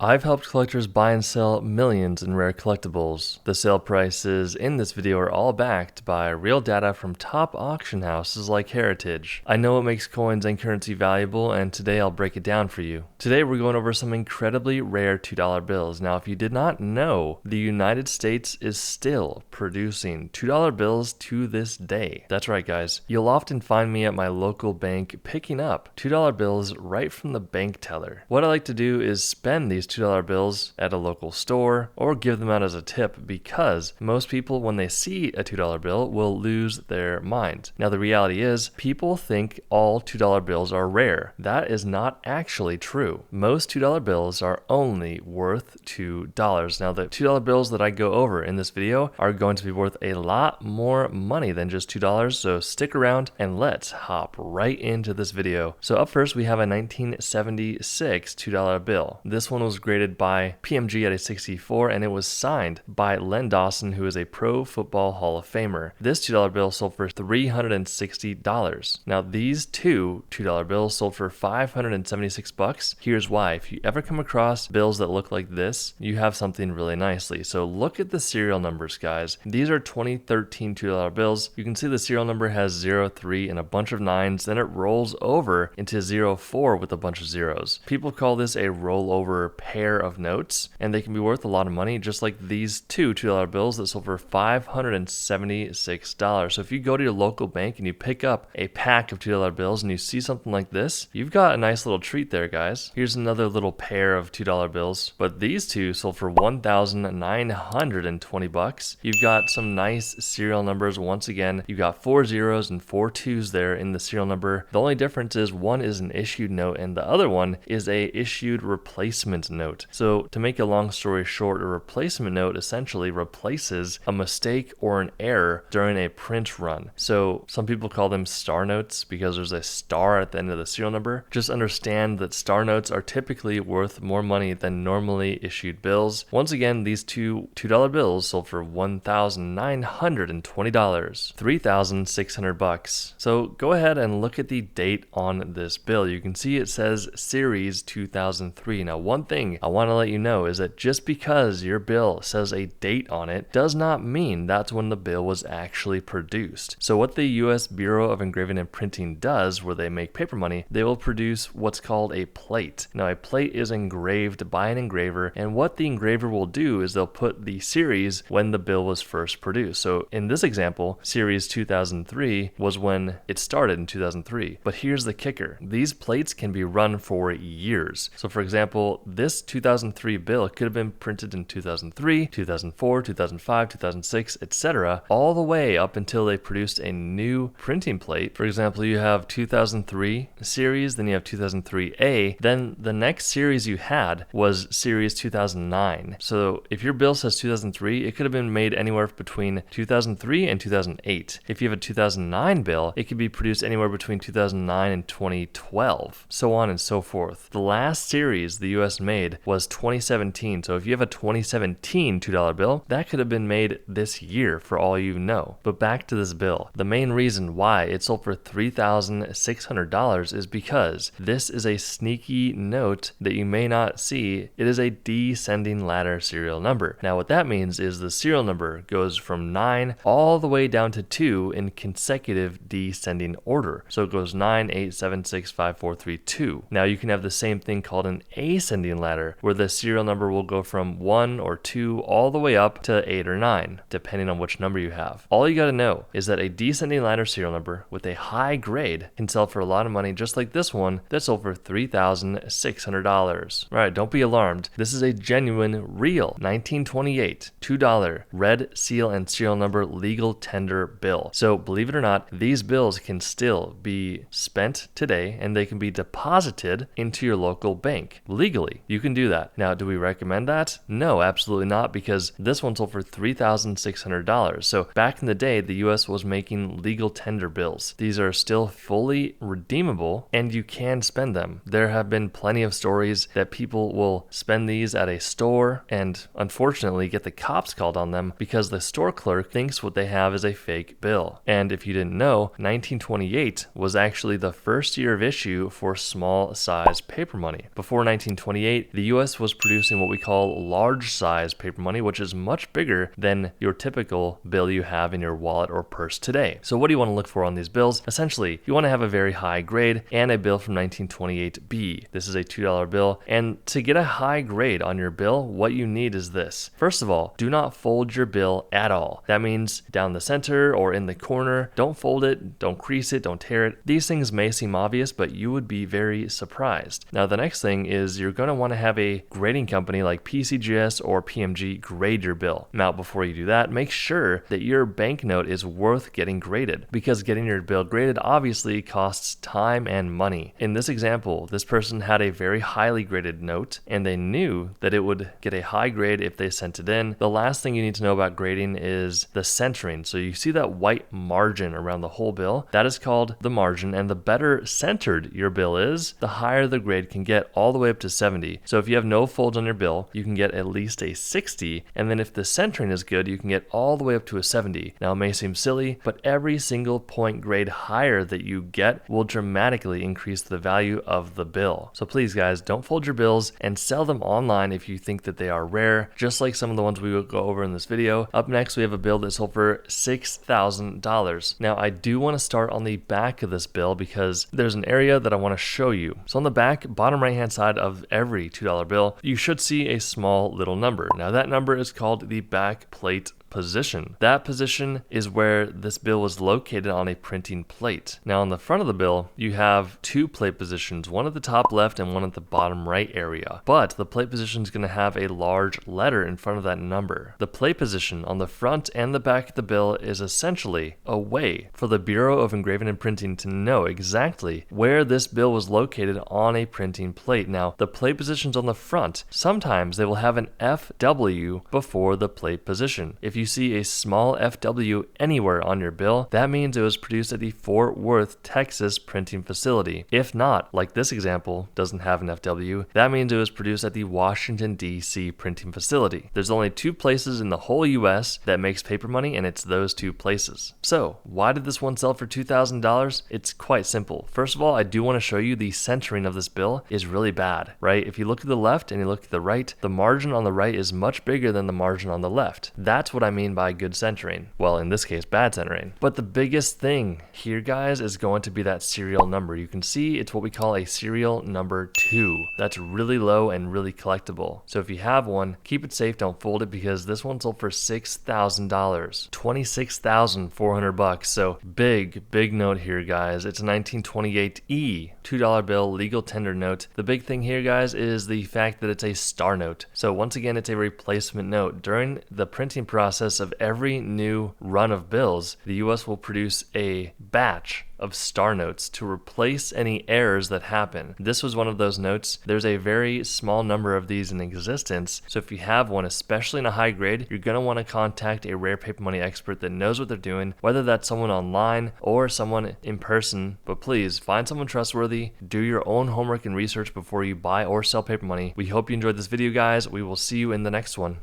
I've helped collectors buy and sell millions in rare collectibles. The sale prices in this video are all backed by real data from top auction houses like Heritage. I know what makes coins and currency valuable, and today I'll break it down for you. Today we're going over some incredibly rare $2 bills. Now, if you did not know, the United States is still producing $2 bills to this day. That's right, guys. You'll often find me at my local bank picking up $2 bills right from the bank teller. What I like to do is spend these $2 bills at a local store or give them out as a tip, because most people, when they see a $2 bill, will lose their mind. Now, the reality is people think all $2 bills are rare. That is not actually true. Most $2 bills are only worth $2. Now, the $2 bills that I go over in this video are going to be worth a lot more money than just $2, so stick around and let's hop right into this video. So up first, we have a 1976 $2 bill. This one was graded by PMG at a 64, and it was signed by Len Dawson, who is a Pro Football Hall of Famer. This $2 bill sold for $360. Now, these two $2 bills sold for $576. Here's why. If you ever come across bills that look like this, you have something really nicely. So look at the serial numbers, guys. These are 2013 $2 bills. You can see the serial number has 03 and a bunch of nines, then it rolls over into 04 with a bunch of zeros. People call this a rollover pair of notes, and they can be worth a lot of money, just like these two $2 bills that sold for $576. So if you go to your local bank and you pick up a pack of $2 bills and you see something like this, you've got a nice little treat there, guys. Here's another little pair of $2 bills, but these two sold for $1,920. You've got some nice serial numbers. Once again, you've got 4 zeros and 4 twos there in the serial number. The only difference is one is an issued note and the other one is a issued replacement note. So to make a long story short, a replacement note essentially replaces a mistake or an error during a print run. So some people call them star notes because there's a star at the end of the serial number. Just understand that star notes are typically worth more money than normally issued bills. Once again, these two $2 bills sold for $1,920, $3,600. So go ahead and look at the date on this bill. You can see it says Series 2003. Now, one thing I want to let you know is that just because your bill says a date on it does not mean that's when the bill was actually produced. So what the U.S. Bureau of Engraving and Printing does, where they make paper money, they will produce what's called a plate. Now, a plate is engraved by an engraver, and what the engraver will do is they'll put the series when the bill was first produced. So in this example, Series 2003 was when it started in 2003. But here's the kicker. These plates can be run for years. So for example, this 2003 bill could have been printed in 2003, 2004, 2005, 2006, etc., all the way up until they produced a new printing plate. For example, you have 2003 series, then you have 2003A, then the next series you had was Series 2009. So if your bill says 2003, it could have been made anywhere between 2003 and 2008. If you have a 2009 bill, it could be produced anywhere between 2009 and 2012, so on and so forth. The last series the US made was 2017. So if you have a 2017 $2 bill, that could have been made this year for all you know. But back to this bill. The main reason why it sold for $3,600 is because this is a sneaky note that you may not see. It is a descending ladder serial number. Now what that means is the serial number goes from 9 all the way down to 2 in consecutive descending order. So it goes 9, 8, 7, 6, 5, 4, 3, 2. Now you can have the same thing called an ascending ladder, where the serial number will go from 1 or 2 all the way up to 8 or 9, depending on which number you have. All you got to know is that a descending ladder serial number with a high grade can sell for a lot of money, just like this one that sold for $3,600. All right, don't be alarmed. This is a genuine, real 1928 $2 red seal and serial number legal tender bill. So believe it or not, these bills can still be spent today and they can be deposited into your local bank legally. You can do that. Now, do we recommend that? No, absolutely not, because this one sold for $3,600. So back in the day, the US was making legal tender bills. These are still fully redeemable and you can spend them. There have been plenty of stories that people will spend these at a store and unfortunately get the cops called on them because the store clerk thinks what they have is a fake bill. And if you didn't know, 1928 was actually the first year of issue for small size paper money. Before 1928, 1928, the US was producing what we call large size paper money, which is much bigger than your typical bill you have in your wallet or purse today. So what do you want to look for on these bills? Essentially, you want to have a very high grade and a bill from 1928B. This is a $2 bill, and to get a high grade on your bill, what you need is this. First of all, do not fold your bill at all. That means down the center or in the corner. Don't fold it, don't crease it, don't tear it. These things may seem obvious, but you would be very surprised. Now, the next thing is you're going to want to have a grading company like PCGS or PMG grade your bill. Now, before you do that, make sure that your banknote is worth getting graded, because getting your bill graded obviously costs time and money. In this example, this person had a very highly graded note, and they knew that it would get a high grade if they sent it in. The last thing you need to know about grading is the centering. So you see that white margin around the whole bill? That is called the margin, and the better centered your bill is, the higher the grade can get, all the way up to 70. So if you have no folds on your bill, you can get at least a 60, and then if the centering is good, you can get all the way up to a 70. Now, it may seem silly, but every single point grade higher that you get will dramatically increase the value of the bill. So please, guys, don't fold your bills and sell them online if you think that they are rare, just like some of the ones we will go over in this video. Up next, we have a bill that sold for $6,000. Now, I do want to start on the back of this bill because there's an area that I want to show you. So on the back, bottom right-hand side of every $2 bill, you should see a small little number. Now, that number is called the back plate position. That position is where this bill was located on a printing plate. Now, on the front of the bill, you have two plate positions, one at the top left and one at the bottom right area. But the plate position is going to have a large letter in front of that number. The plate position on the front and the back of the bill is essentially a way for the Bureau of Engraving and Printing to know exactly where this bill was located on a printing plate. Now, the plate positions on the front, sometimes they will have an FW before the plate position. If you see a small FW anywhere on your bill, that means it was produced at the Fort Worth, Texas printing facility. If not, like this example doesn't have an FW, that means it was produced at the Washington, D.C. printing facility. There's only two places in the whole US that makes paper money, and it's those two places. So, why did this one sell for $2,000? It's quite simple. First of all, I do want to show you the centering of this bill is really bad, right? If you look at the left and you look at the right, the margin on the right is much bigger than the margin on the left. That's what I mean by good centering. Well, in this case, bad centering. But the biggest thing here, guys, is going to be that serial number. You can see it's what we call a serial number 2. That's really low and really collectible. So if you have one, keep it safe, don't fold it, because this one sold for $6,000, $26,400. So big note here, guys. It's a 1928E $2 bill legal tender note. The big thing here, guys, is the fact that it's a star note. So once again, it's a replacement note. During the printing process of every new run of bills, the US will produce a batch of star notes to replace any errors that happen. This was one of those notes. There's a very small number of these in existence, so if you have one, especially in a high grade, you're going to want to contact a rare paper money expert that knows what they're doing, whether that's someone online or someone in person. But please find someone trustworthy, do your own homework and research before you buy or sell paper money. We hope you enjoyed this video, guys. We will see you in the next one.